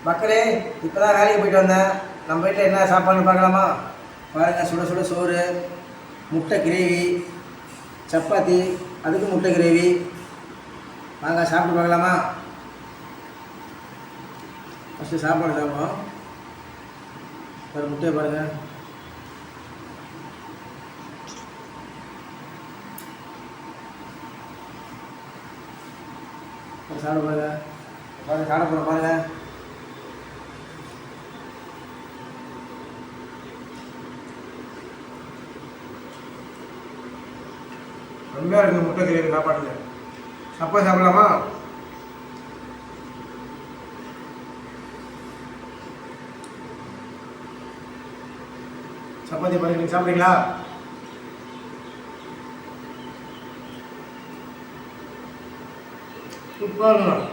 மக்களே, இப்போ தான் வேலைக்கு போயிட்டு வந்தேன். நம்ம வீட்டில் என்ன சாப்பாடுன்னு பார்க்கலாமா? பாருங்கள், சுட சுட சோறு, முட்டை கிரேவி, சப்பாத்தி, அதுக்கு முட்டை கிரேவி. வாங்க சாப்பிட்டு பார்க்கலாமா? ஃபஸ்ட்டு சாப்பாடு சாப்பிடுவோம். ஒரு முட்டையை பாருங்கள். சாப்பிட பாருங்கள். சாப்பிட போகிற பாருங்கள். ரொம்ப இருக்குது முட்டை கிரேவி சாப்பாட்டில். சப்பாத்தி சாப்பிடலாமா? சப்பாத்தி பாருங்க, நீங்கள் சாப்பிட்றீங்களா? சூப்பராக இருக்கும்.